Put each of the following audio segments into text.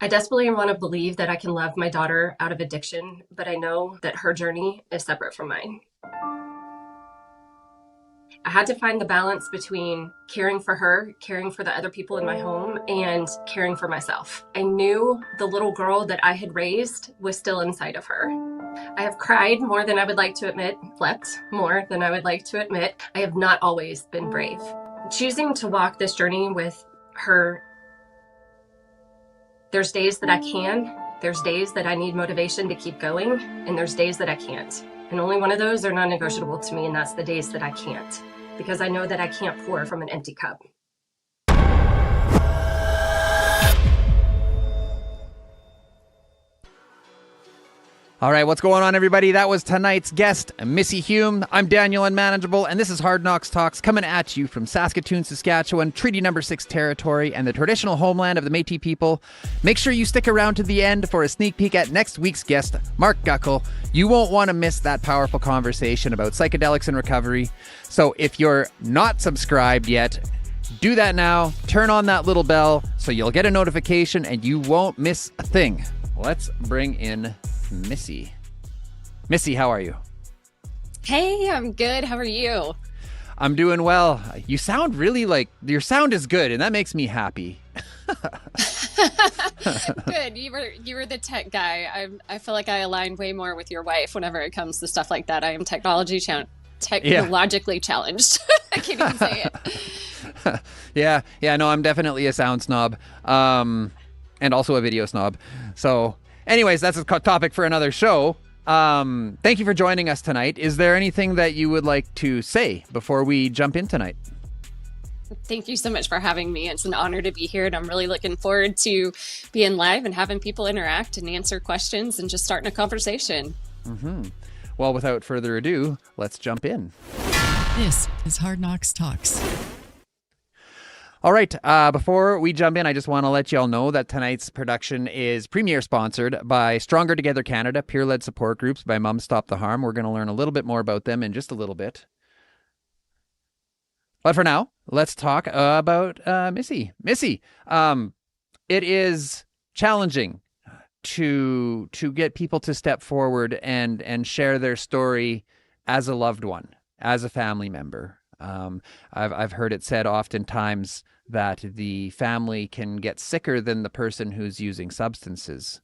I desperately want to believe that I can love my daughter out of addiction, but I know that her journey is separate from mine. I had to find the balance between caring for her, caring for the other people in my home, and caring for myself. I knew the little girl that I had raised was still inside of her. I have cried more than I would like to admit, slept more than I would like to admit. I have not always been brave. Choosing to walk this journey with her, there's days that I can, there's days that I need motivation to keep going, and there's days that I can't. And only one of those are non-negotiable to me, and that's the days that I can't, because I know that I can't pour from an empty cup. All right, what's going on, everybody? That was tonight's guest, Missy Hume. I'm Daniel Unmanageable, and this is Hard Knox Talks, coming at you from Saskatoon, Saskatchewan, Treaty Number 6 territory, and the traditional homeland of the Métis people. Make sure you stick around to the end for a sneak peek at next week's guest, Mark Guckel. You won't want to miss that powerful conversation about psychedelics and recovery. So if you're not subscribed yet, do that now. Turn on that little bell so you'll get a notification and you won't miss a thing. Let's bring in Missy. Missy, how are you? Hey, I'm good. How are you? I'm doing well. You sound really like your sound is good, and that makes me happy. Good. You were the tech guy. I feel like I align way more with your wife whenever it comes to stuff like that. I am technologically challenged. I can't even say it. Yeah. No, I'm definitely a sound snob, and also a video snob. So. Anyways, that's a topic for another show. Thank you for joining us tonight. Is there anything that you would like to say before we jump in tonight? Thank you so much for having me. It's an honor to be here, and I'm really looking forward to being live and having people interact and answer questions and just starting a conversation. Mm-hmm. Well, without further ado, let's jump in. This is Hard Knox Talks. All right, before we jump in, I just want to let you all know that tonight's production is premier sponsored by Stronger Together Canada, peer-led support groups by Mum Stop the Harm. We're going to learn a little bit more about them in just a little bit. But for now, let's talk about Missy. Missy, it is challenging to get people to step forward and share their story as a loved one, as a family member. I've heard it said oftentimes that the family can get sicker than the person who's using substances.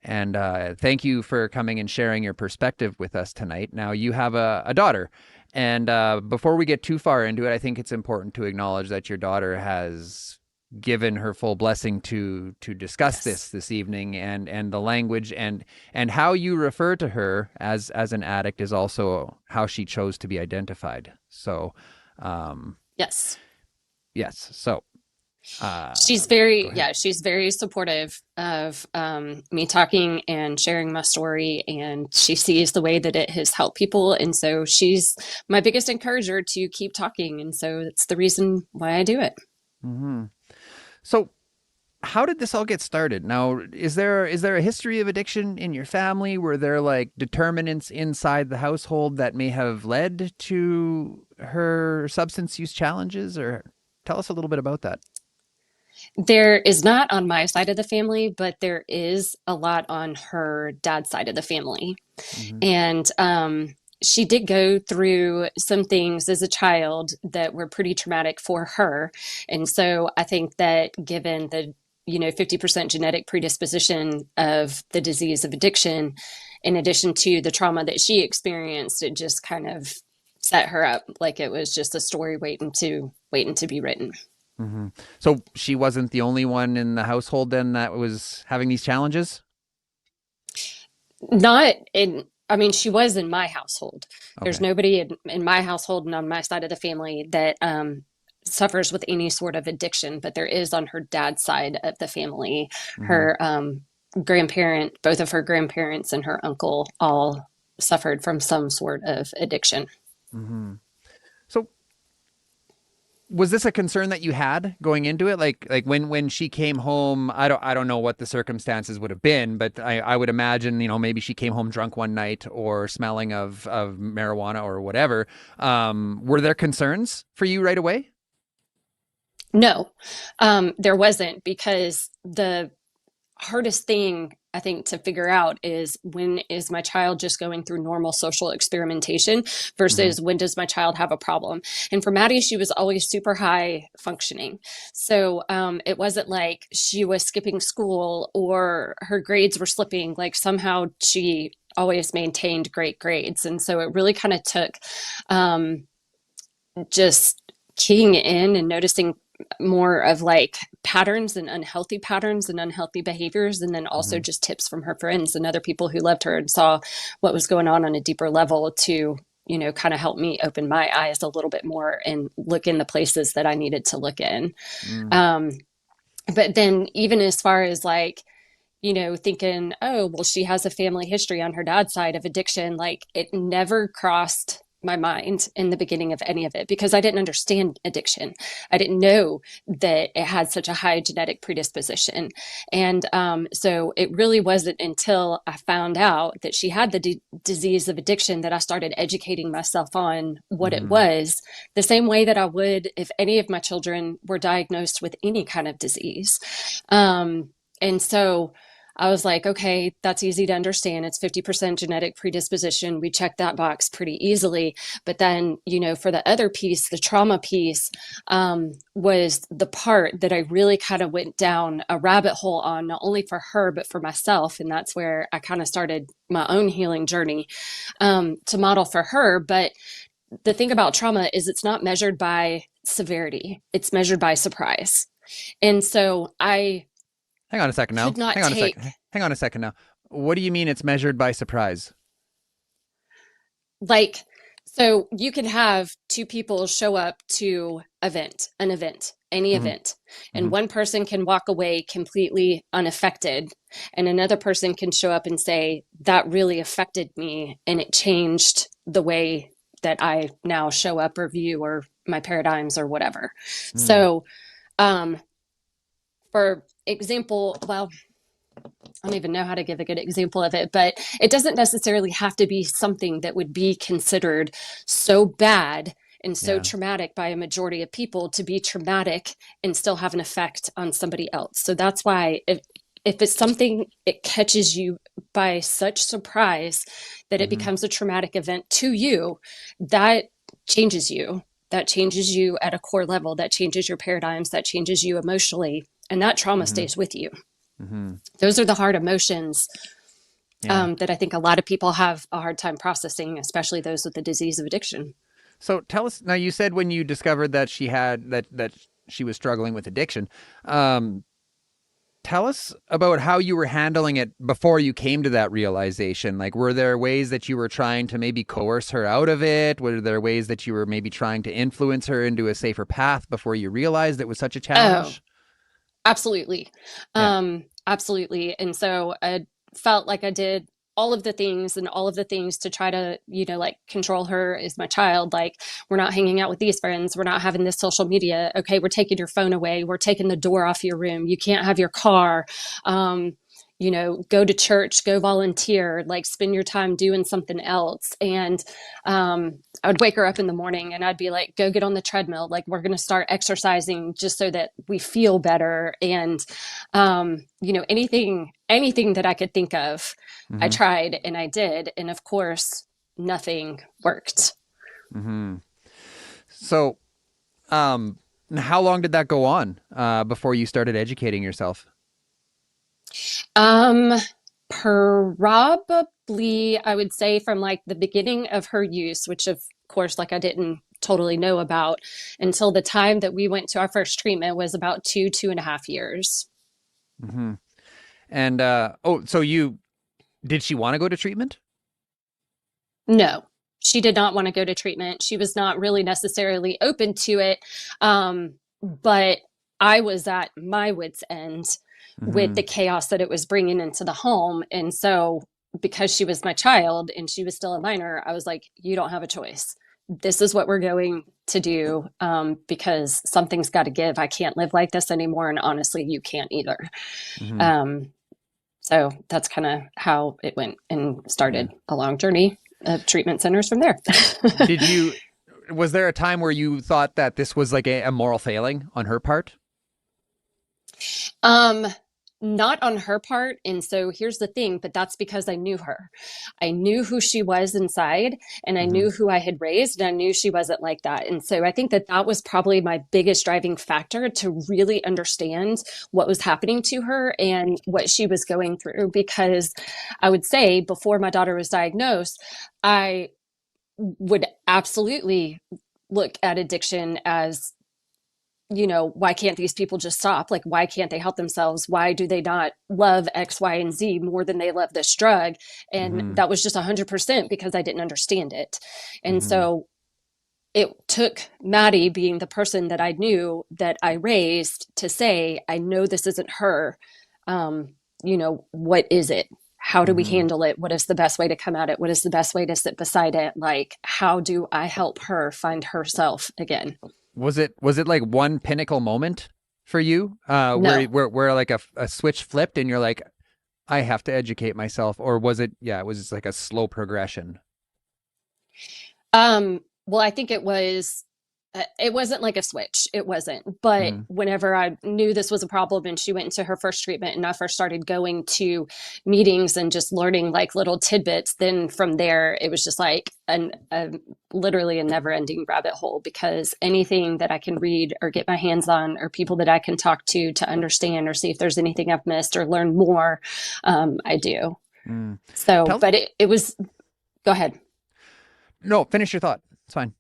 And thank you for coming and sharing your perspective with us tonight. Now, you have a daughter. And before we get too far into it, I think it's important to acknowledge that your daughter has given her full blessing to discuss this evening, and the language and how you refer to her as an addict is also how she chose to be identified. So yes. So she's very supportive of me talking and sharing my story, and she sees the way that it has helped people, and so she's my biggest encourager to keep talking, and so that's the reason why I do it. Mm-hmm. So how did this all get started? Now, is there a history of addiction in your family? Were there like determinants inside the household that may have led to her substance use challenges? Or tell us a little bit about that. There is not on my side of the family, but there is a lot on her dad's side of the family. Mm-hmm. And she did go through some things as a child that were pretty traumatic for her. And so I think that given the 50% genetic predisposition of the disease of addiction, in addition to the trauma that she experienced, it just kind of set her up like it was just a story waiting to be written. Mm-hmm. So she wasn't the only one in the household then that was having these challenges? She was in my household. Okay. There's nobody in my household and on my side of the family that suffers with any sort of addiction, but there is on her dad's side of the family. Mm-hmm. Her both of her grandparents and her uncle all suffered from some sort of addiction. Mm-hmm. So was this a concern that you had going into it? Like when she came home, I don't know what the circumstances would have been, but I would imagine, maybe she came home drunk one night or smelling of marijuana or whatever. Were there concerns for you right away? No, there wasn't, because the hardest thing I think to figure out is, when is my child just going through normal social experimentation versus when does my child have a problem? And for Maddie, she was always super high functioning. So it wasn't like she was skipping school or her grades were slipping. Like somehow she always maintained great grades. And so it really kind of took just keying in and noticing more of like patterns and unhealthy behaviors, and then also just tips from her friends and other people who loved her and saw what was going on a deeper level to, you know, kind of help me open my eyes a little bit more and look in the places that I needed to look in. But then even as far as like, you know, thinking, oh, well, she has a family history on her dad's side of addiction, like it never crossed my mind in the beginning of any of it because I didn't understand addiction. I didn't know that it had such a high genetic predisposition. And so it really wasn't until I found out that she had the disease of addiction that I started educating myself on what it was, the same way that I would if any of my children were diagnosed with any kind of disease. And so I was like, okay, that's easy to understand. It's 50% genetic predisposition. We checked that box pretty easily. But then, you know, for the other piece, the trauma piece, was the part that I really kind of went down a rabbit hole on, not only for her, but for myself. And that's where I kind of started my own healing journey, to model for her. But the thing about trauma is it's not measured by severity. It's measured by surprise. And so Hang on a second now. Hang on a second now. What do you mean it's measured by surprise? Like, so you can have two people show up to any event, and one person can walk away completely unaffected, and another person can show up and say, that really affected me, and it changed the way that I now show up or view or my paradigms or whatever. So, for example, well, I don't even know how to give a good example of it, but it doesn't necessarily have to be something that would be considered so bad and so traumatic by a majority of people to be traumatic and still have an effect on somebody else. So that's why if it's something, it catches you by such surprise that it becomes a traumatic event to you, that changes you. That changes you at a core level. That changes your paradigms. That changes you emotionally. And that trauma stays with you. Those are the hard emotions that I think a lot of people have a hard time processing, especially those with the disease of addiction. So tell us, now you said when you discovered that she had, that she was struggling with addiction, tell us about how you were handling it before you came to that realization. Like, were there ways that you were trying to maybe coerce her out of it? Were there ways that you were maybe trying to influence her into a safer path before you realized it was such a challenge? Absolutely. Absolutely. And so I felt like I did all of the things to try to, you know, like control her as my child. Like, we're not hanging out with these friends. We're not having this social media. Okay. We're taking your phone away. We're taking the door off your room. You can't have your car. You know, go to church, go volunteer, like spend your time doing something else. And I would wake her up in the morning and I'd be like, go get on the treadmill. Like, we're going to start exercising just so that we feel better. And, you know, anything that I could think of, I tried and I did. And of course, nothing worked. So, how long did that go on before you started educating yourself? Probably, I would say from like the beginning of her use, which of course, like I didn't totally know about until the time that we went to our first treatment was about 2.5 years. And, so did she want to go to treatment? No, she did not want to go to treatment. She was not really necessarily open to it. But I was at my wit's end with the chaos that it was bringing into the home. And so because she was my child and she was still a minor, I was like, you don't have a choice. This is what we're going to do, because something's got to give. I can't live like this anymore. And honestly, you can't either. So that's kind of how it went and started a long journey of treatment centers from there. Was there a time where you thought that this was like a moral failing on her part? not on her part. And so here's the thing, but that's because I knew her. I knew who she was inside, and I knew who I had raised, and I knew she wasn't like that. And so I think that that was probably my biggest driving factor to really understand what was happening to her and what she was going through. Because I would say before my daughter was diagnosed, I would absolutely look at addiction as, why can't these people just stop? Like, why can't they help themselves? Why do they not love X, Y, and Z more than they love this drug? And that was just 100% because I didn't understand it. And so it took Maddie being the person that I knew that I raised to say, I know this isn't her. What is it? How do we handle it? What is the best way to come at it? What is the best way to sit beside it? Like, how do I help her find herself again? Was it like one pinnacle moment for you, No. where like a switch flipped and you're like, I have to educate myself? Or was it, it was just like a slow progression? Well, I think it wasn't like a switch. It wasn't. But whenever I knew this was a problem and she went into her first treatment and I first started going to meetings and just learning like little tidbits, then from there, it was just like literally a never ending rabbit hole, because anything that I can read or get my hands on or people that I can talk to understand or see if there's anything I've missed or learn more, I do. So, but it was, go ahead. No, finish your thought. It's fine.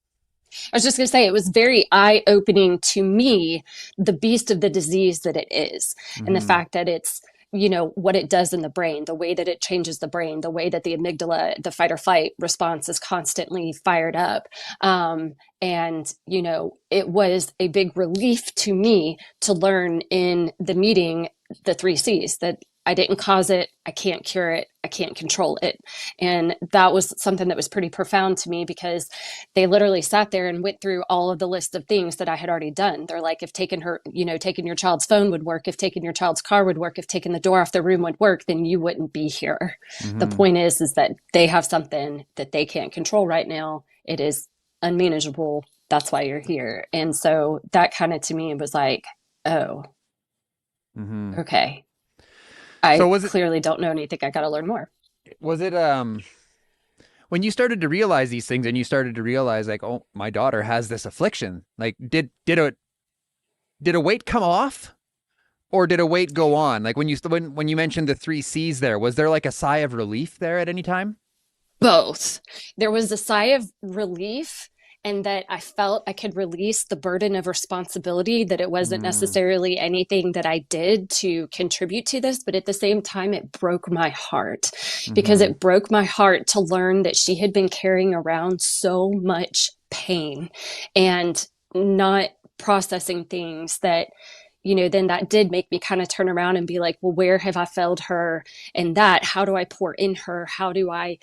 I was just going to say, it was very eye-opening to me, the beast of the disease that it is, and the fact that it's, what it does in the brain, the way that it changes the brain, the way that the amygdala, the fight or flight response is constantly fired up. And, it was a big relief to me to learn in the meeting, the 3 C's, that I didn't cause it, I can't cure it, I can't control it. And that was something that was pretty profound to me, because they literally sat there and went through all of the list of things that I had already done. They're like, if taking your child's phone would work, if taking your child's car would work, if taking the door off the room would work, then you wouldn't be here. The point is that they have something that they can't control right now. It is unmanageable. That's why you're here. And so that kind of, to me, was like, oh, okay. I clearly don't know anything. I got to learn more. Was it when you started to realize these things and you started to realize like, oh, my daughter has this affliction, like did a weight come off, or did a weight go on? Like when you mentioned the 3 C's there, was there like a sigh of relief there at any time? Both. There was a sigh of relief, and that I felt I could release the burden of responsibility, that it wasn't necessarily anything that I did to contribute to this. But at the same time, it broke my heart, because it broke my heart to learn that she had been carrying around so much pain and not processing things that, then that did make me kind of turn around and be like, well, where have I failed her? And that, how do I pour in her? How do I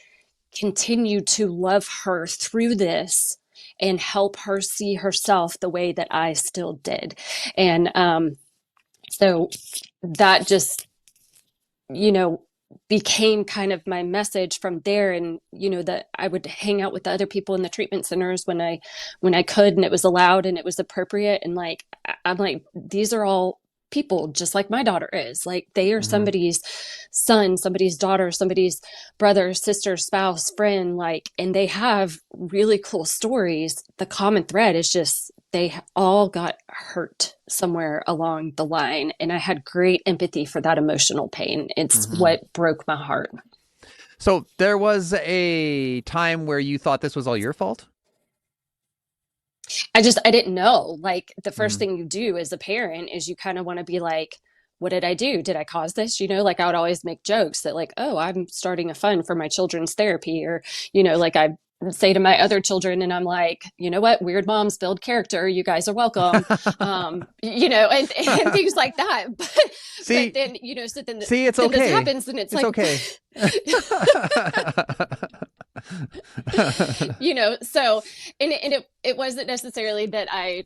continue to love her through this and help her see herself the way that I still did? And so that just, became kind of my message from there. And, that I would hang out with the other people in the treatment centers when I could, and it was allowed and it was appropriate. And like, I'm like, these are all people just like my daughter is. Like, they are somebody's son, somebody's daughter, somebody's brother, sister, spouse, friend, like, and they have really cool stories. The common thread is just they all got hurt somewhere along the line, and I had great empathy for that emotional pain. It's what broke my heart. So there was a time where you thought this was all your fault? I didn't know. Like, the first thing you do as a parent is you kind of want to be like, what did I do? Did I cause this? Like, I would always make jokes that like, oh, I'm starting a fund for my children's therapy, or, like I say to my other children, and I'm like, you know what? Weird moms build character. You guys are welcome. And things like that. But then, so then, it's then okay. This happens, and it's like, okay. So, and it wasn't necessarily that I,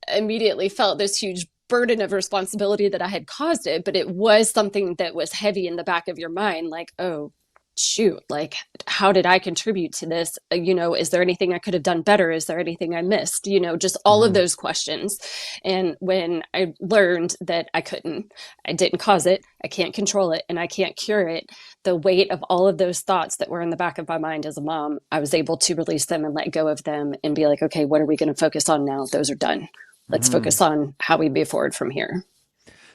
immediately felt this huge burden of responsibility that I had caused it, but it was something that was heavy in the back of your mind. Like, oh, shoot, like, how did I contribute to this? Is there anything I could have done better? Is there anything I missed? Just all of those questions. And when I learned that I didn't cause it, I can't control it, and I can't cure it, the weight of all of those thoughts that were in the back of my mind as a mom, I was able to release them and let go of them and be like, okay, what are we going to focus on now? Those are done. Let's focus on how we move forward from here.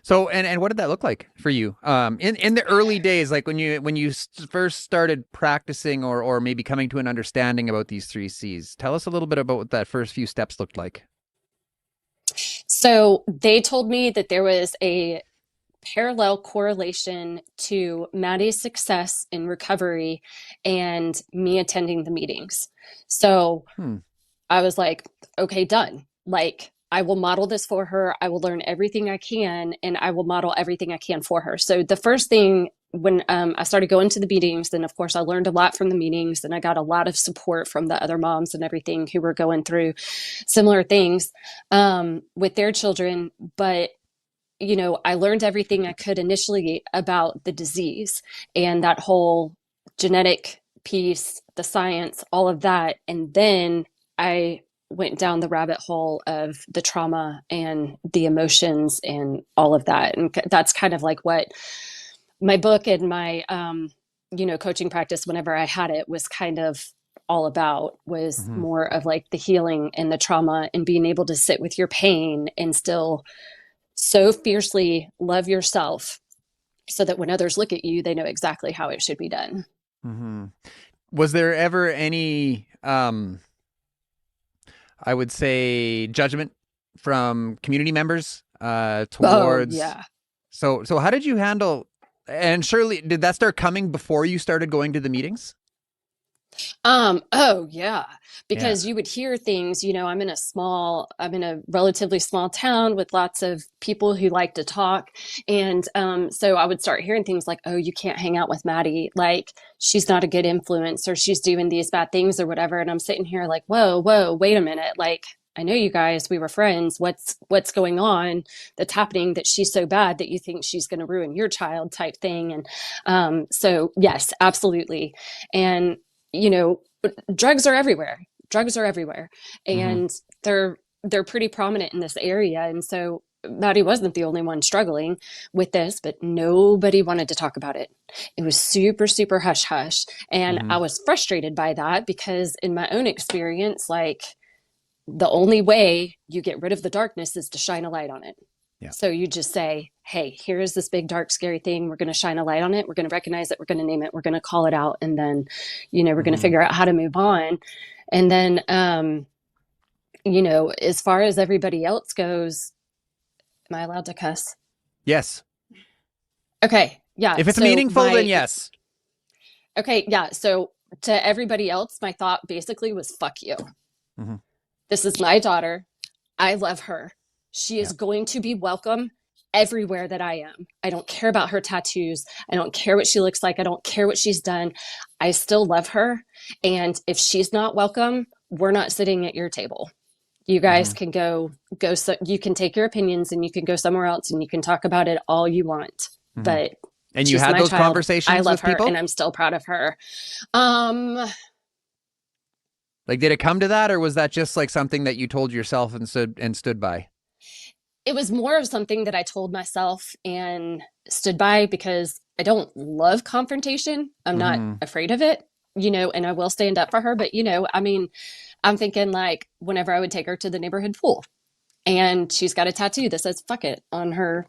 So, and what did that look like for you? In the early days, like when you first started practicing or maybe coming to an understanding about these 3 C's, tell us a little bit about what that first few steps looked like. So they told me that there was a parallel correlation to Maddie's success in recovery and me attending the meetings. So I was like, okay, done. Like, I will model this for her. I will learn everything I can, and I will model everything I can for her. So the first thing, when I started going to the meetings, then of course I learned a lot from the meetings, and I got a lot of support from the other moms and everything who were going through similar things with their children. But I learned everything I could initially about the disease and that whole genetic piece, the science, all of that. And then I went down the rabbit hole of the trauma and the emotions and all of that. And that's kind of like what my book and my, coaching practice, whenever I had it, was kind of all about, was more of like the healing and the trauma and being able to sit with your pain and still so fiercely love yourself so that when others look at you, they know exactly how it should be done. Was there ever any, I would say, judgment from community members towards? Oh, yeah. So how did you handle, and surely, did that start coming before you started going to the meetings? Oh yeah, because you would hear things, I'm in a relatively small town with lots of people who like to talk. And, so I would start hearing things like, oh, you can't hang out with Maddie. Like, she's not a good influence, or she's doing these bad things or whatever. And I'm sitting here like, whoa, wait a minute. Like, I know you guys, we were friends. What's going on that's happening that she's so bad that you think she's going to ruin your child type thing. And, so yes, absolutely. And, drugs are everywhere. And they're pretty prominent in this area. And so Maddie wasn't the only one struggling with this, but nobody wanted to talk about it. It was super, super hush hush. And I was frustrated by that because in my own experience, like, the only way you get rid of the darkness is to shine a light on it. Yeah. So you just say, hey, here is this big, dark, scary thing. We're going to shine a light on it. We're going to recognize it. We're going to name it. We're going to call it out. And then, we're going to figure out how to move on. And then, as far as everybody else goes, am I allowed to cuss? Yes. Okay. Yeah. If it's meaningful, then yes. Okay. Yeah. So to everybody else, my thought basically was, fuck you. This is my daughter. I love her. She is going to be welcome everywhere that I am. I don't care about her tattoos. I don't care what she looks like. I don't care what she's done. I still love her. And if she's not welcome, we're not sitting at your table. You guys can go, so you can take your opinions and you can go somewhere else and you can talk about it all you want. But and you had those conversations I love with people? her and I'm still proud of her. Like, did it come to that, or was that just like something that you told yourself and stood by? It was more of something that I told myself and stood by because I don't love confrontation. I'm not afraid of it, and I will stand up for her. But, I'm thinking like whenever I would take her to the neighborhood pool and she's got a tattoo that says "fuck it" on her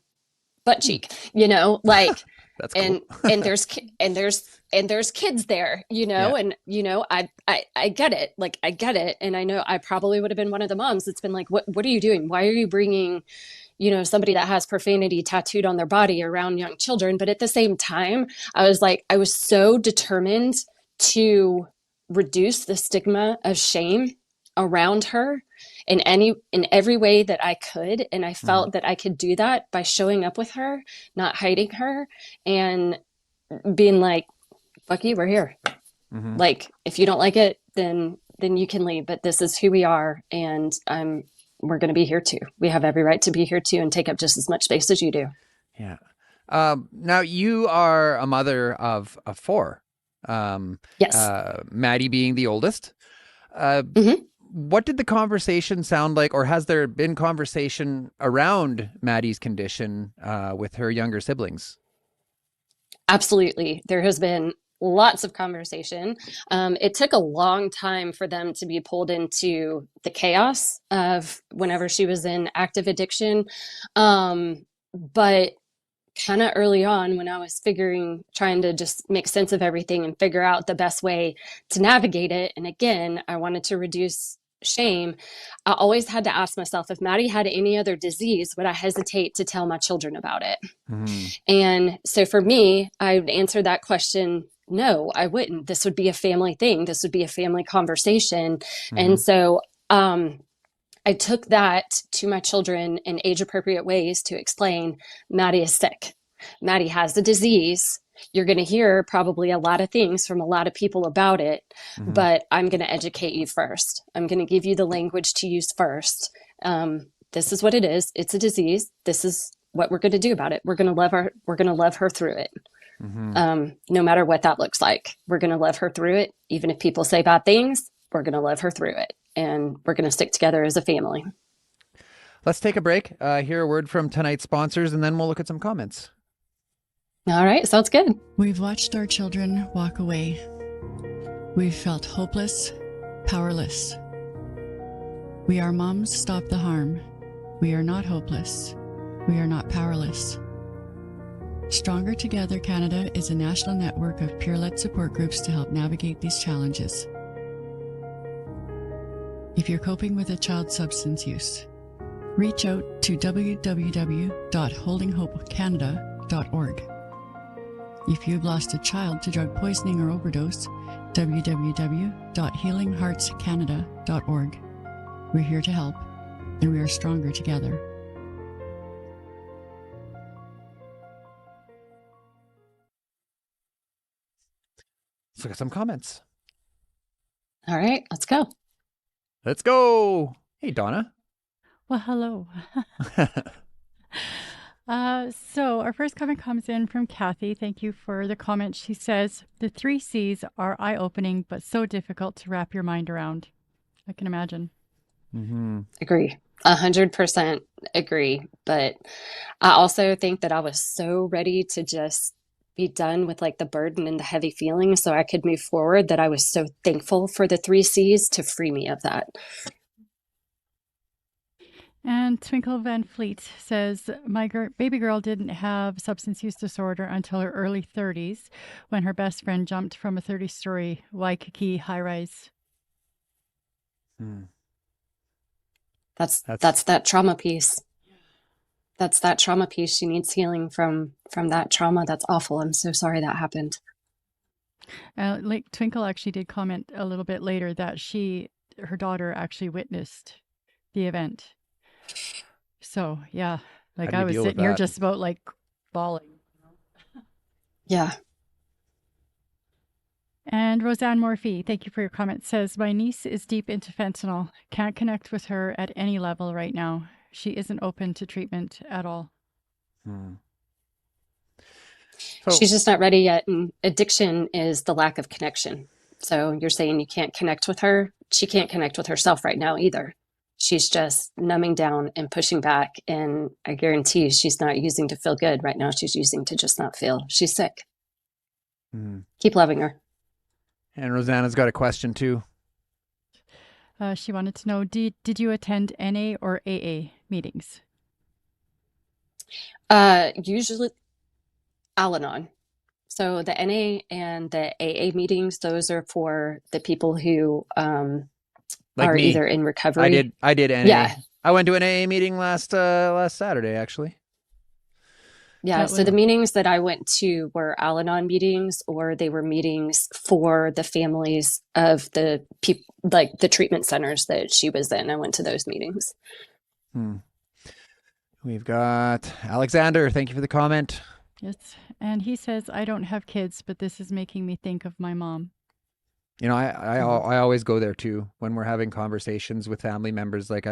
butt cheek, like, that's cool. and there's kids there, and, I get it. Like, I get it. And I know I probably would have been one of the moms that's been like, what are you doing? Why are you bringing, somebody that has profanity tattooed on their body around young children? But at the same time, I was so determined to reduce the stigma of shame around her in every way that I could. And I felt that I could do that by showing up with her, not hiding her, and being like, fuck you, we're here. Like, if you don't like it, then you can leave, but this is who we are. And we're going to be here too. We have every right to be here too and take up just as much space as you do. Yeah. Now you are a mother of 4. Yes. Maddie being the oldest. Mhm. What did the conversation sound like, or has there been conversation around Maddie's condition with her younger siblings? Absolutely. There has been lots of conversation. It took a long time for them to be pulled into the chaos of whenever she was in active addiction. But kind of early on, when I was trying to just make sense of everything and figure out the best way to navigate it. And again, I wanted to reduce shame. I always had to ask myself, if Maddie had any other disease, would I hesitate to tell my children about it? Mm-hmm. And so for me, I would answer that question. No, I wouldn't. This would be a family thing. This would be a family conversation. Mm-hmm. And so, I took that to my children in age appropriate ways to explain Maddie is sick. Maddie has the disease. You're going to hear probably a lot of things from a lot of people about it, Mm-hmm. but I'm going to educate you first. I'm going to give you the language to use first. This is what it is. It's a disease. This is what we're going to do about it. We're going to love her. We're going to love her through it. Mm-hmm. No matter what that looks like, we're going to love her through it. Even if people say bad things, we're going to love her through it. And we're going to stick together as a family. Let's take a break, hear a word from tonight's sponsors, and then we'll look at some comments. All right. Sounds good. We've watched our children walk away. We've felt hopeless, powerless. We are moms, stop the harm. We are not hopeless. We are not powerless. Stronger Together Canada is a national network of peer-led support groups to help navigate these challenges. If you're coping with a child's substance use, reach out to www.holdinghopecanada.org. If you've lost a child to drug poisoning or overdose, www.healingheartscanada.org. We're here to help, and we are stronger together. Let's look at some comments. All right. Let's go. Let's go. Hey, Donna. Well, hello. So our first comment comes in from Kathy. Thank you for the comment. She says, the 3 C's are eye-opening, but so difficult to wrap your mind around. I can imagine. Mm-hmm. Agree. 100% agree. But I also think that I was so ready to just be done with like the burden and the heavy feelings so I could move forward that I was so thankful for the 3 C's to free me of that. And Twinkle Van Fleet says, my baby girl didn't have substance use disorder until her early 30s when her best friend jumped from a 30-story Waikiki high-rise. That's that trauma piece. That's that trauma piece. She needs healing from that trauma. That's awful. I'm so sorry that happened. Like Twinkle actually did comment a little bit later that her daughter actually witnessed the event. So yeah, like I was sitting here just about like bawling. Yeah. And Roseanne Morphy, thank you for your comment, says, my niece is deep into fentanyl. Can't connect with her at any level right now. She isn't open to treatment at all. She's just not ready yet. And addiction is the lack of connection. So you're saying you can't connect with her. She can't connect with herself right now either. She's just numbing down and pushing back. And I guarantee she's not using to feel good right now. She's using to just not feel. She's sick. Keep loving her. And Rosanna's got a question too. She wanted to know, did you attend NA or AA meetings? Usually Al-Anon. So the NA and the AA meetings, those are for the people who Like are me. either in recovery. I did NA. Yeah. I went to an AA meeting last Saturday, actually. Yeah, so the meetings that I went to were Al-Anon meetings, or they were meetings for the families of the people, like the treatment centers that she was in. I went to those meetings. We've got Alexander. Thank you for the comment. Yes, and he says, I don't have kids, but this is making me think of my mom. You know, I always go there too when we're having conversations with family members. Like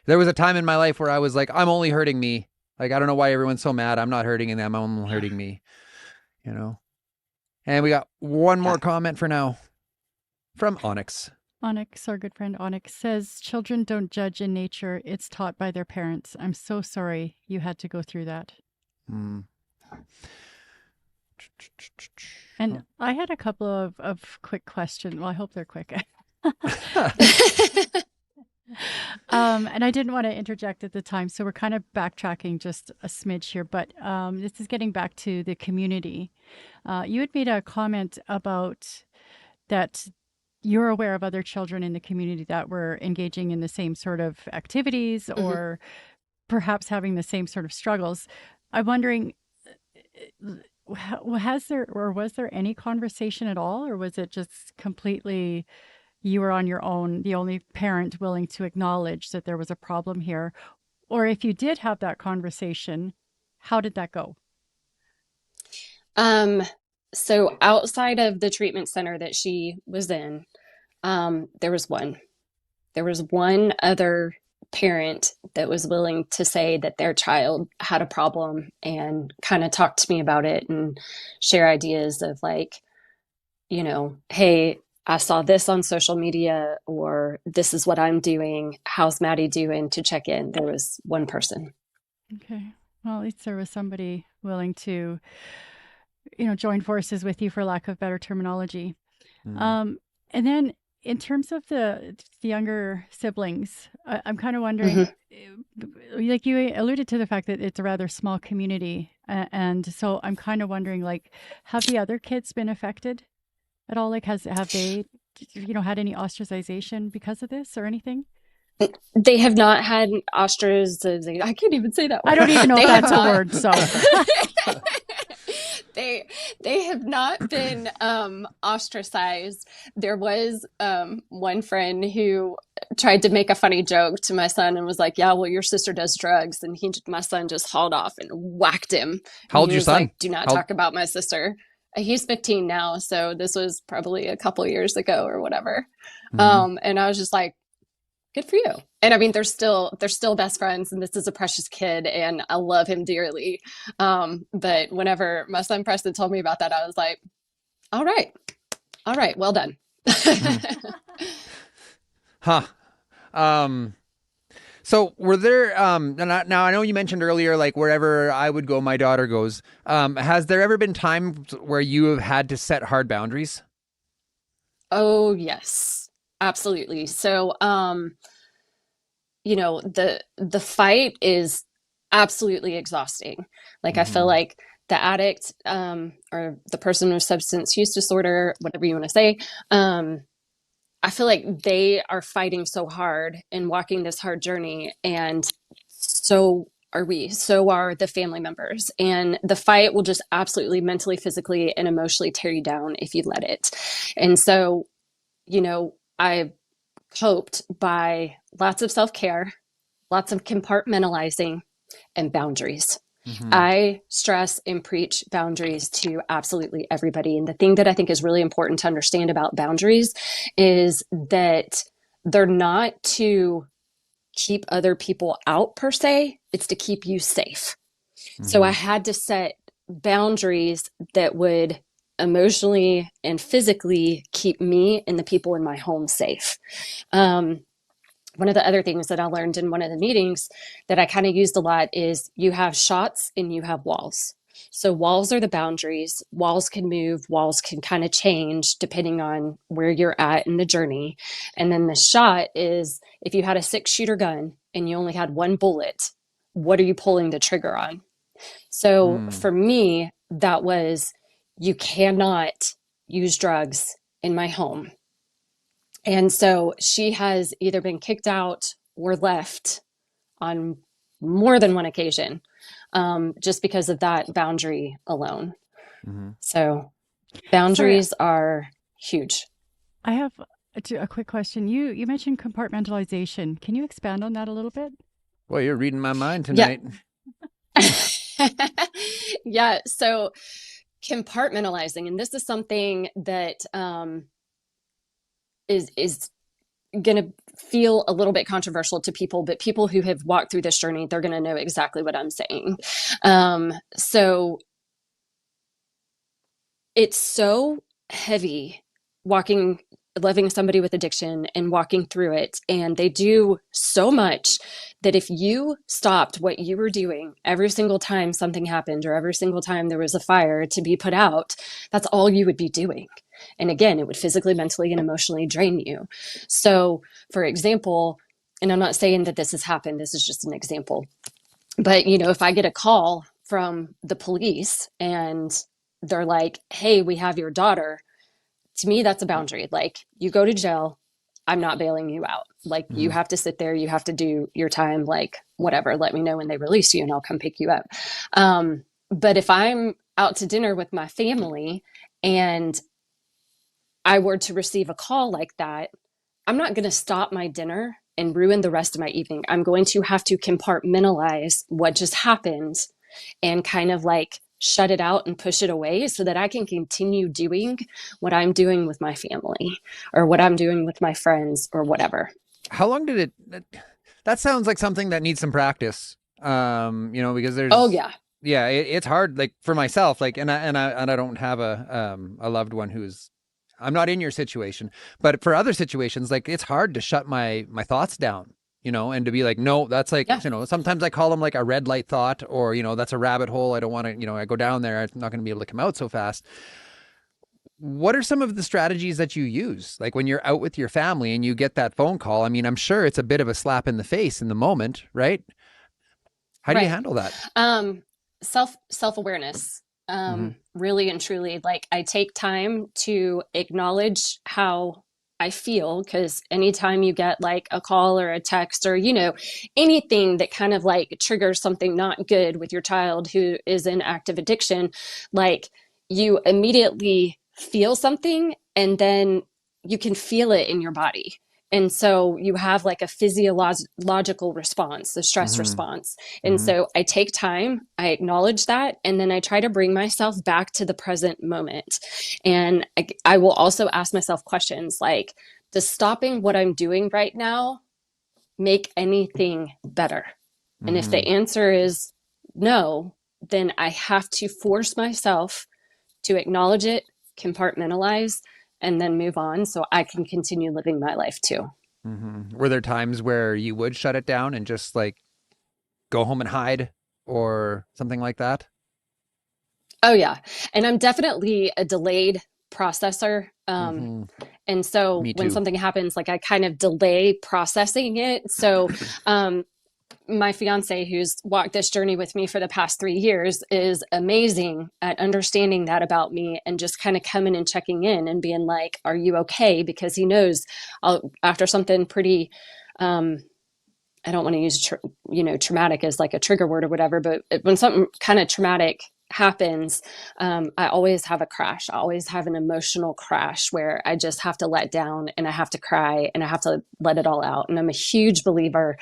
there was a time in my life where I was like, I'm only hurting me. Like, I don't know why everyone's so mad. I'm not hurting them. I'm hurting me, you know? And we got one more comment for now from Onyx. Onyx, our good friend Onyx, says, children don't judge in nature. It's taught by their parents. I'm so sorry you had to go through that. And I had a couple of quick questions. Well, I hope they're quick. And I didn't want to interject at the time, so we're kind of backtracking just a smidge here, but this is getting back to the community. You had made a comment about that you're aware of other children in the community that were engaging in the same sort of activities or perhaps having the same sort of struggles. I'm wondering, was there any conversation at all, or was it just completely you were on your own, the only parent willing to acknowledge that there was a problem here? Or if you did have that conversation, how did that go? So outside of the treatment center that she was in, there was one other parent that was willing to say that their child had a problem and kind of talk to me about it and share ideas of like, hey, I saw this on social media, or this is what I'm doing. How's Maddie doing, to check in? There was one person. Okay. Well, at least there was somebody willing to, join forces with you, for lack of better terminology. And then in terms of the younger siblings, I'm kind of wondering, like you alluded to the fact that it's a rather small community. And so I'm kind of wondering, like, have the other kids been affected at all? Like, have they, had any ostracization because of this or anything? They have not had ostracization. I can't even say that word. I don't even know if that's a word. So they have not been ostracized. There was one friend who tried to make a funny joke to my son and was like, "Yeah, well, your sister does drugs," and my son just hauled off and whacked him. How old's your son? Like, "Do not talk about my sister." He's 15 now, so this was probably a couple years ago or whatever. And I was just like, good for you. And I mean, they're still best friends, and this is a precious kid, and I love him dearly. But whenever my son Preston told me about that, I was like, all right, well done. So were there, now I know you mentioned earlier, like wherever I would go, my daughter goes. Has there ever been times where you have had to set hard boundaries? Oh, yes, absolutely. So, the fight is absolutely exhausting. Like, I feel like the addict, or the person with substance use disorder, whatever you want to say, I feel like they are fighting so hard and walking this hard journey, and so are we. So are the family members. And the fight will just absolutely mentally, physically, and emotionally tear you down if you let it. And so, I coped by lots of self-care, lots of compartmentalizing, and boundaries. I stress and preach boundaries to absolutely everybody. And the thing that I think is really important to understand about boundaries is that they're not to keep other people out per se, it's to keep you safe. So I had to set boundaries that would emotionally and physically keep me and the people in my home safe. One of the other things that I learned in one of the meetings that I kind of used a lot is you have shots and you have walls. So walls are the boundaries. Walls can move. Walls can kind of change depending on where you're at in the journey. And then the shot is if you had a 6-shooter gun and you only had one bullet, what are you pulling the trigger on? So for me, that was, you cannot use drugs in my home. And so she has either been kicked out or left on more than one occasion, just because of that boundary alone. So boundaries are huge. I have a quick question. You mentioned compartmentalization. Can you expand on that a little bit? Well, you're reading my mind tonight. Yeah. So compartmentalizing, and this is something that is going to feel a little bit controversial to people, but people who have walked through this journey, they're going to know exactly what I'm saying. So it's so heavy loving somebody with addiction and walking through it. And they do so much that if you stopped what you were doing every single time something happened or every single time there was a fire to be put out, that's all you would be doing. And again, it would physically, mentally, and emotionally drain you. So, for example, and I'm not saying that this has happened, this is just an example. But, if I get a call from the police and they're like, hey, we have your daughter, to me, that's a boundary. Like, you go to jail, I'm not bailing you out. Like, you have to sit there, you have to do your time, like, whatever, let me know when they release you and I'll come pick you up. But if I'm out to dinner with my family and I were to receive a call like that, I'm not going to stop my dinner and ruin the rest of my evening. I'm going to have to compartmentalize what just happened and kind of like shut it out and push it away so that I can continue doing what I'm doing with my family or what I'm doing with my friends or whatever. How long did that sounds like something that needs some practice. Because there's, it's hard, like for myself, like, and I don't have a loved one I'm not in your situation, but for other situations, like it's hard to shut my thoughts down, and to be like, no, that's like, sometimes I call them like a red light thought, or, that's a rabbit hole. I don't want to, I go down there, I'm not going to be able to come out so fast. What are some of the strategies that you use? Like when you're out with your family and you get that phone call, I mean, I'm sure it's a bit of a slap in the face in the moment, right? How do you handle that? Self-awareness. Really and truly, like I take time to acknowledge how I feel, because anytime you get like a call or a text or, anything that kind of like triggers something not good with your child who is in active addiction, like you immediately feel something and then you can feel it in your body. And so you have like a physiological response, the stress response. And so I take time, I acknowledge that, and then I try to bring myself back to the present moment. And I will also ask myself questions like, does stopping what I'm doing right now make anything better? And if the answer is no, then I have to force myself to acknowledge it, compartmentalize, and then move on so I can continue living my life too. Were there times where you would shut it down and just like go home and hide or something like that? Oh yeah. And I'm definitely a delayed processor. And so when something happens, like I kind of delay processing it. So, my fiance, who's walked this journey with me for the past 3 years, is amazing at understanding that about me and just kind of coming and checking in and being like, are you okay? Because he knows after something pretty, I don't want to use, traumatic as like a trigger word or whatever, but when something kind of traumatic happens, I always have a crash. I always have an emotional crash where I just have to let down and I have to cry and I have to let it all out. And I'm a huge believer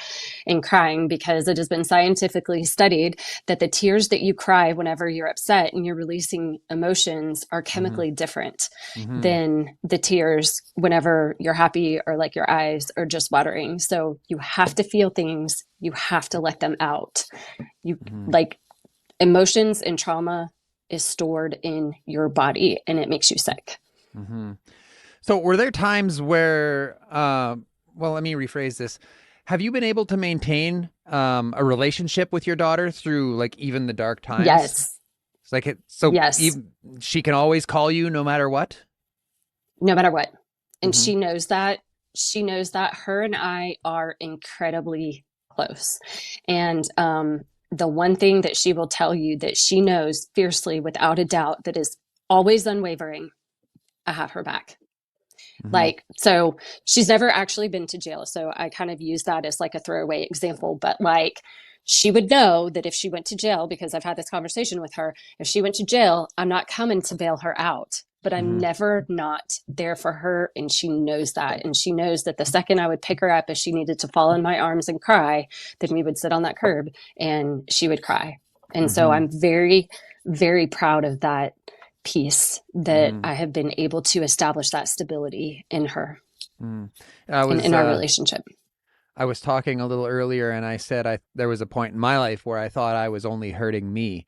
in crying because it has been scientifically studied that the tears that you cry whenever you're upset and you're releasing emotions are chemically different than the tears whenever you're happy or like your eyes are just watering. So you have to feel things. You have to let them out. Emotions and trauma is stored in your body and it makes you sick. So were there times where, let me rephrase this. Have you been able to maintain a relationship with your daughter through like even the dark times? Yes. Yes. She can always call you no matter what? No matter what. And she knows that. She knows that her and I are incredibly close. And, the one thing that she will tell you that she knows fiercely, without a doubt, that is always unwavering, I have her back. So she's never actually been to jail. So I kind of use that as like a throwaway example, but like she would know that if she went to jail, because I've had this conversation with her, if she went to jail, I'm not coming to bail her out, but I'm never not there for her. And she knows that. And she knows that the second I would pick her up, if she needed to fall in my arms and cry, then we would sit on that curb and she would cry. And so I'm very, very proud of that piece that I have been able to establish that stability in her, in our relationship. I was talking a little earlier and I said there was a point in my life where I thought I was only hurting me.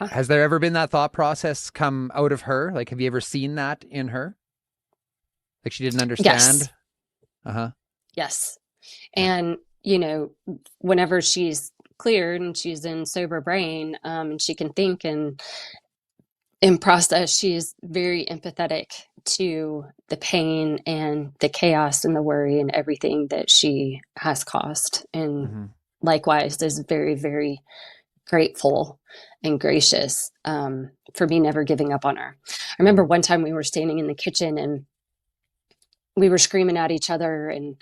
Has there ever been that thought process come out of her? Like, have you ever seen that in her? Like she didn't understand? Yes. Uh-huh. Yes. And, whenever she's cleared and she's in sober brain, and she can think and process, she's very empathetic to the pain and the chaos and the worry and everything that she has caused. And likewise is very, very grateful and gracious for me never giving up on her. I remember one time we were standing in the kitchen and we were screaming at each other, and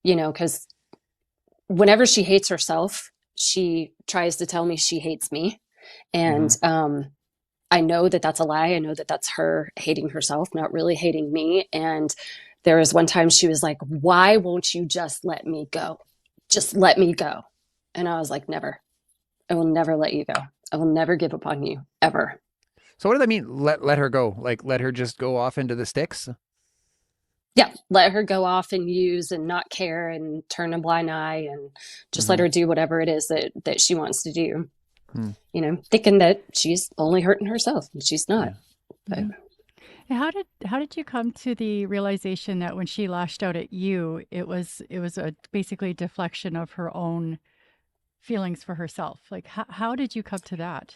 because whenever she hates herself, she tries to tell me she hates me, and I know that that's a lie. I know that that's her hating herself, not really hating me. And there was one time she was like, "Why won't you just let me go? Just let me go." And I was like, "Never. I will never let you go. I will never give up on you, ever." So what does that mean? Let her go? Like let her just go off into the sticks? Yeah, let her go off and use and not care and turn a blind eye and just let her do whatever it is that she wants to do. Thinking that she's only hurting herself, and she's not. But how did you come to the realization that when she lashed out at you, it was basically a deflection of her own feelings for herself? Like how did you come to that?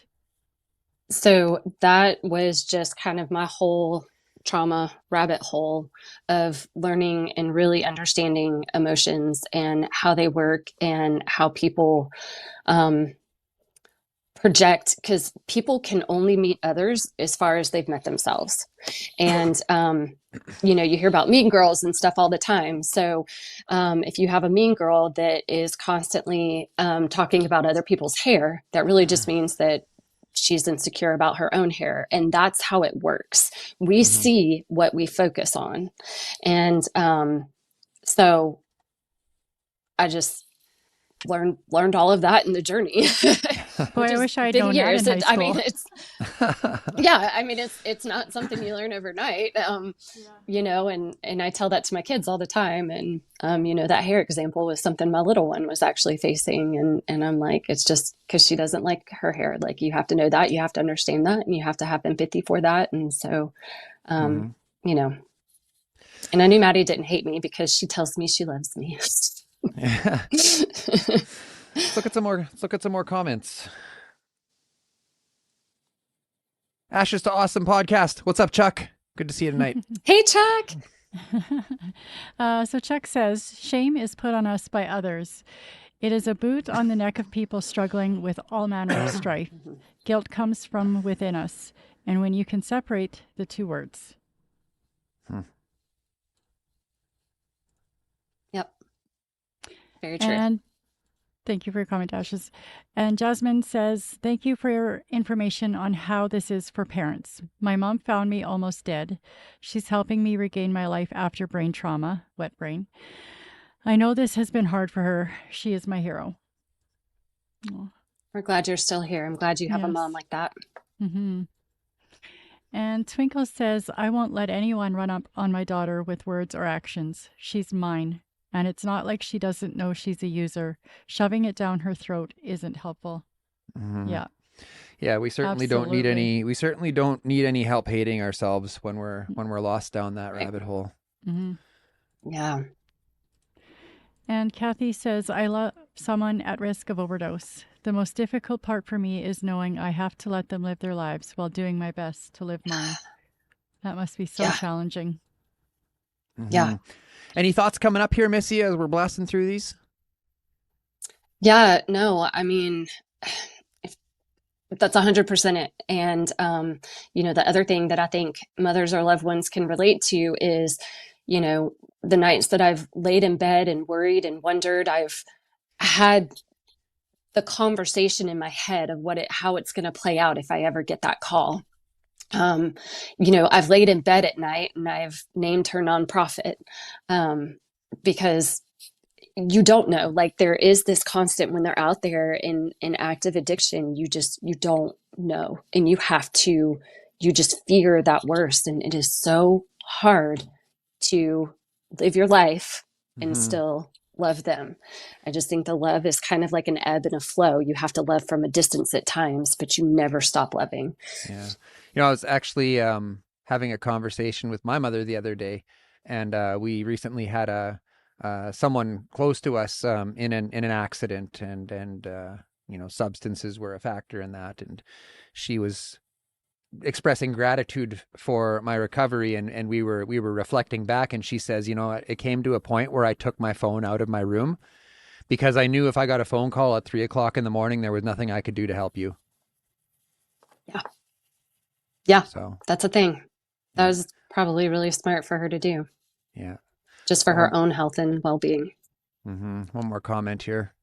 So that was just kind of my whole trauma rabbit hole of learning and really understanding emotions and how they work and how people project, because people can only meet others as far as they've met themselves. And, you hear about mean girls and stuff all the time. So if you have a mean girl that is constantly talking about other people's hair, that really just means that she's insecure about her own hair. And that's how it works. We see what we focus on. And so I just learned all of that in the journey. Boy, I wish I had known that in high school. It's not something you learn overnight, and I tell that to my kids all the time. And, that hair example was something my little one was actually facing. And I'm like, it's just because she doesn't like her hair. Like, you have to know that, you have to understand that, and you have to have empathy for that. And so, and I knew Maddie didn't hate me because she tells me she loves me. Let's look at some more comments. Ashes to Awesome podcast. What's up, Chuck? Good to see you tonight. Hey, Chuck. So Chuck says, shame is put on us by others. It is a boot on the neck of people struggling with all manner of strife. Guilt comes from within us. And when you can separate the two words. Yep. Very true. And thank you for your comment, Ashes. And Jasmine says, thank you for your information on how this is for parents. My mom found me almost dead. She's helping me regain my life after brain trauma, wet brain. I know this has been hard for her. She is my hero. Oh. We're glad you're still here. I'm glad you have a mom like that. And Twinkle says, I won't let anyone run up on my daughter with words or actions. She's mine. And it's not like she doesn't know she's a user. Shoving it down her throat isn't helpful. Yeah. Yeah, we certainly don't need any. We certainly don't need any help hating ourselves when we're lost down that rabbit hole. Yeah. And Kathy says, I love someone at risk of overdose. The most difficult part for me is knowing I have to let them live their lives while doing my best to live mine. That must be so challenging. Yeah. Any thoughts coming up here, Missy, as we're blasting through these? Yeah, no, I mean, that's 100% it. And, the other thing that I think mothers or loved ones can relate to is, the nights that I've laid in bed and worried and wondered, I've had the conversation in my head of how it's going to play out if I ever get that call. I've laid in bed at night and I've named her nonprofit, because you don't know, like there is this constant when they're out there in active addiction, you don't know. And you just fear that worst. And it is so hard to live your life and still love them. I just think the love is kind of like an ebb and a flow. You have to love from a distance at times, but you never stop loving. Yeah. I was actually having a conversation with my mother the other day, and we recently had someone close to us in an accident, and substances were a factor in that, and she was expressing gratitude for my recovery, and we were reflecting back, and she says, it came to a point where I took my phone out of my room because I knew if I got a phone call at 3:00 in the morning, there was nothing I could do to help you. Yeah. So that's a thing. That was probably really smart for her to do. Yeah. Just for her own health and well-being. Mm-hmm. One more comment here.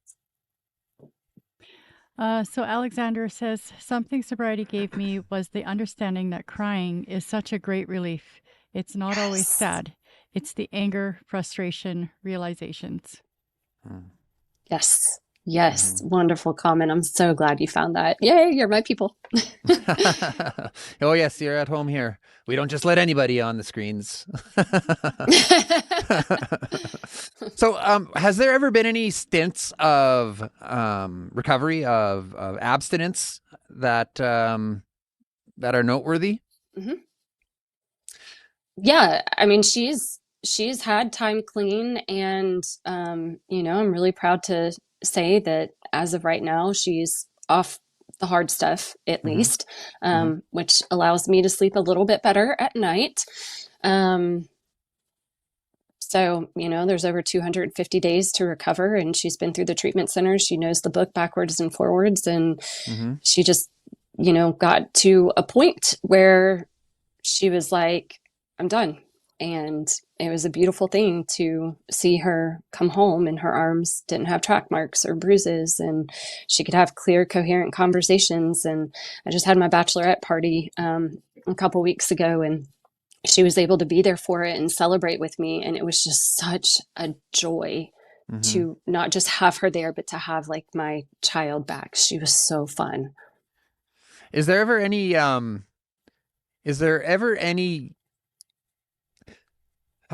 So Alexander says, something sobriety gave me was the understanding that crying is such a great relief. It's not always sad. It's the anger, frustration, realizations. Yes. Yes. Wonderful comment. I'm so glad you found that. Yay, you're my people. Oh, yes, you're at home here. We don't just let anybody on the screens. So has there ever been any stints of recovery, of abstinence that are noteworthy? Mm-hmm. Yeah. I mean, she's had time clean, and, I'm really proud to say that as of right now, she's off the hard stuff, at least, which allows me to sleep a little bit better at night. So, there's over 250 days to recover, and she's been through the treatment center. She knows the book backwards and forwards, and she just, got to a point where she was like, I'm done. And it was a beautiful thing to see her come home, and her arms didn't have track marks or bruises, and she could have clear, coherent conversations. And I just had my bachelorette party a couple weeks ago, and she was able to be there for it and celebrate with me. And it was just such a joy to not just have her there, but to have like my child back. She was so fun. Is there ever any, how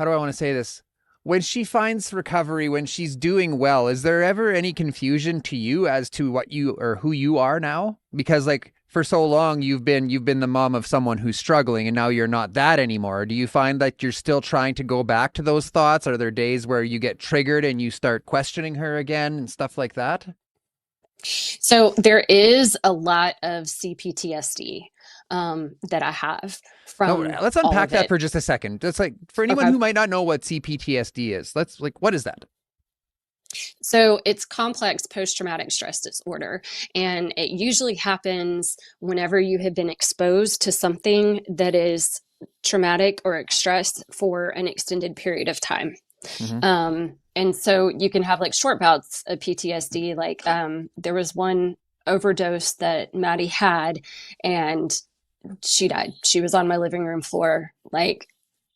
do I want to say this? When she finds recovery, when she's doing well, is there ever any confusion to you as to what you or who you are now? Because like for so long you've been the mom of someone who's struggling, and now you're not that anymore. Do you find that you're still trying to go back to those thoughts? Are there days where you get triggered and you start questioning her again and stuff like that? So there is a lot of CPTSD that I have from. Let's unpack that for just a second. It's like for anyone who might not know what CPTSD is, what is that? So it's complex post-traumatic stress disorder, and it usually happens whenever you have been exposed to something that is traumatic or stress for an extended period of time. And so you can have like short bouts of PTSD. Like there was one overdose that Maddie had, and she died. She was on my living room floor. Like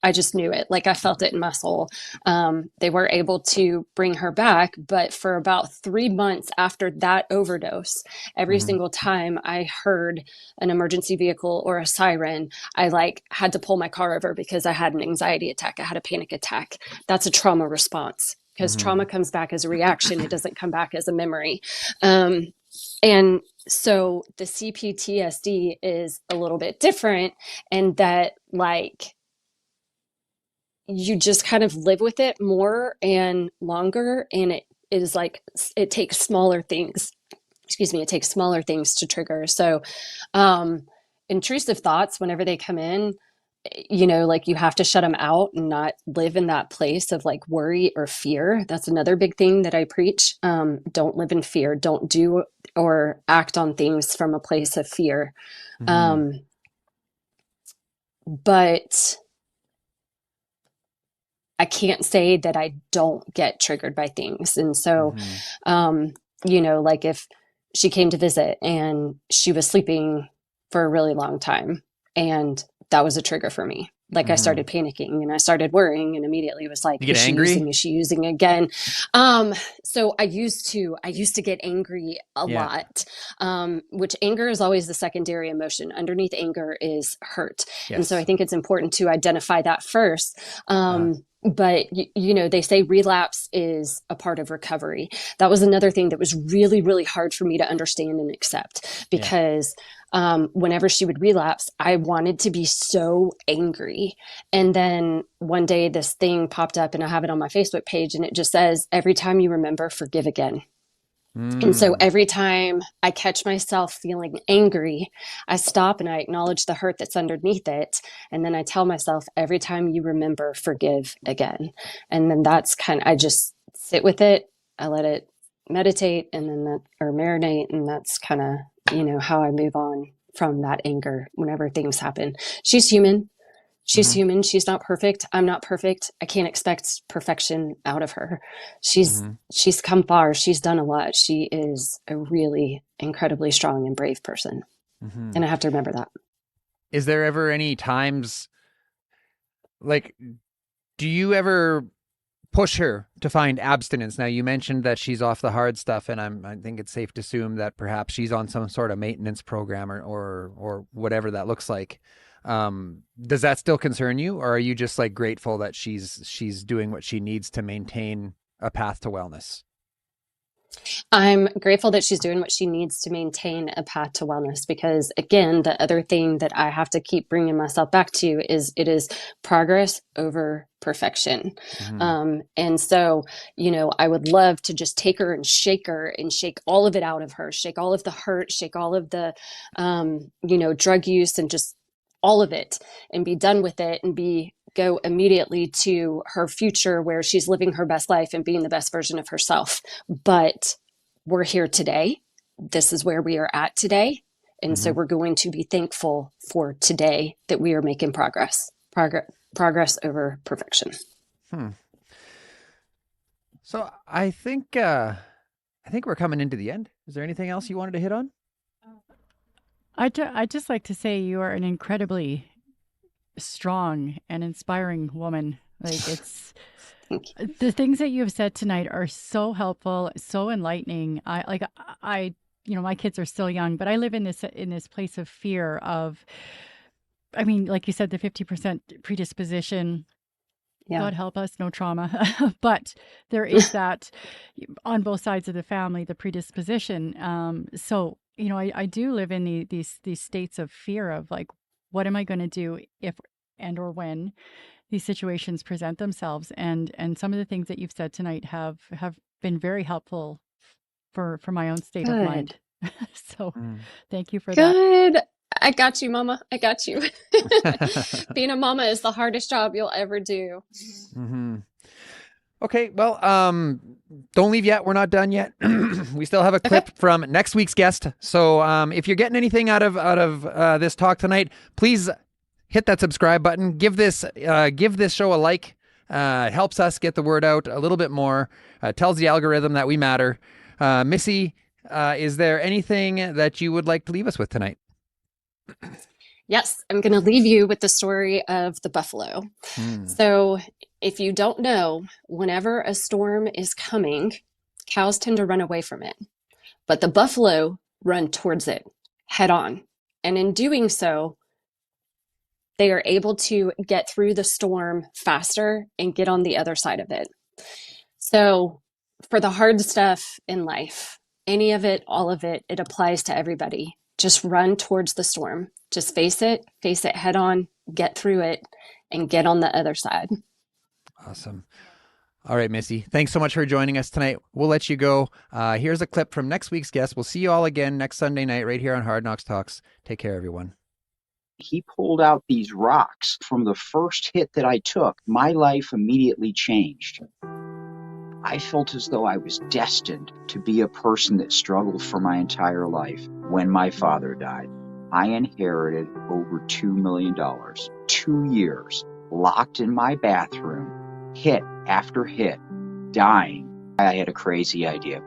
I just knew it. Like I felt it in my soul. They were able to bring her back, but for about 3 months after that overdose, every single time I heard an emergency vehicle or a siren, I like had to pull my car over because I had an anxiety attack. I had a panic attack. That's a trauma response, because trauma comes back as a reaction. It doesn't come back as a memory. And so the CPTSD is a little bit different, and that like you just kind of live with it more and longer. And it is like, it takes smaller things. It takes smaller things to trigger. So, intrusive thoughts, whenever they come in, like you have to shut them out and not live in that place of like worry or fear. That's another big thing that I preach. Don't live in fear. Don't do or act on things from a place of fear. But I can't say that I don't get triggered by things. And so, like if she came to visit and she was sleeping for a really long time, and that was a trigger for me. Like I started panicking and I started worrying and immediately was like, you get angry? Is she using again? So I used to get angry a lot, which anger is always the secondary emotion. Underneath anger is hurt. Yes. And so I think it's important to identify that first. But, they say relapse is a part of recovery. That was another thing that was really, really hard for me to understand and accept because whenever she would relapse, I wanted to be so angry. And then one day this thing popped up and I have it on my Facebook page and it just says, every time you remember, forgive again. And so every time I catch myself feeling angry, I stop and I acknowledge the hurt that's underneath it. And then I tell myself, every time you remember, forgive again. And then that's I just sit with it. I let it meditate and then marinate. And that's kind of, how I move on from that anger whenever things happen. She's human. She's human. She's not perfect. I'm not perfect. I can't expect perfection out of her. She's come far. She's done a lot. She is a really incredibly strong and brave person. And I have to remember that. Is there ever any times, like, do you ever push her to find abstinence? Now, you mentioned that she's off the hard stuff, and I think it's safe to assume that perhaps she's on some sort of maintenance program or whatever that looks like. Does that still concern you, or are you just like grateful that she's doing what she needs to maintain a path to wellness? I'm grateful that she's doing what she needs to maintain a path to wellness, because again, the other thing that I have to keep bringing myself back to is it is progress over perfection. And so, I would love to just take her and shake all of it out of her, shake all of the hurt, shake all of the, drug use and just all of it and be done with it and go immediately to her future where she's living her best life and being the best version of herself. But we're here today. This is where we are at today. And so we're going to be thankful for today that we are making progress over perfection. So I think we're coming into the end. Is there anything else you wanted to hit on? I'd just like to say you are an incredibly strong and inspiring woman. Like, it's the things that you have said tonight are so helpful, so enlightening. My kids are still young, but I live in this place of fear of, like you said, the 50% predisposition. Yeah. God help us, no trauma. But there is that on both sides of the family, the predisposition. So, I do live in these states of fear of like, what am I going to do if and or when these situations present themselves? And some of the things that you've said tonight have been very helpful for my own state of mind. So thank you for that. Good. I got you, Mama. I got you. Being a mama is the hardest job you'll ever do. Okay, well, don't leave yet. We're not done yet. We still have a clip from next week's guest. So if you're getting anything out of this talk tonight, please hit that subscribe button. Give this show a like. It helps us get the word out a little bit more. Tells the algorithm that we matter. Missy, is there anything that you would like to leave us with tonight? Yes, I'm going to leave you with the story of the buffalo. So if you don't know, whenever a storm is coming, cows tend to run away from it, but the buffalo run towards it head on. And in doing so, they are able to get through the storm faster and get on the other side of it. So for the hard stuff in life, any of it, all of it, it applies to everybody. Just run towards the storm. Just face it head on, get through it, and get on the other side. Awesome. All right, Missy, thanks so much for joining us tonight. We'll let you go. Here's a clip from next week's guest. We'll see you all again next Sunday night right here on Hard Knox Talks. Take care, everyone. He pulled out these rocks. From the first hit that I took, my life immediately changed. I felt as though I was destined to be a person that struggled for my entire life. When my father died, I inherited over $2 million. 2 years locked in my bathroom, hit after hit, dying. I had a crazy idea.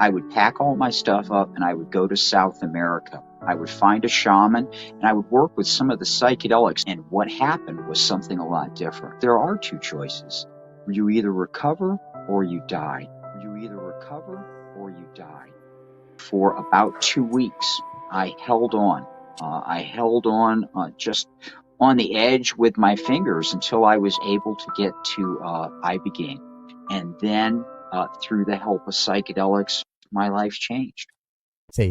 I would pack all my stuff up and I would go to South America. I would find a shaman and I would work with some of the psychedelics. And what happened was something a lot different. There are two choices. You either recover or you die. You either recover or you die. For about 2 weeks, I held on. Just on the edge with my fingers until I was able to get to Ibogaine. And then through the help of psychedelics, my life changed. Say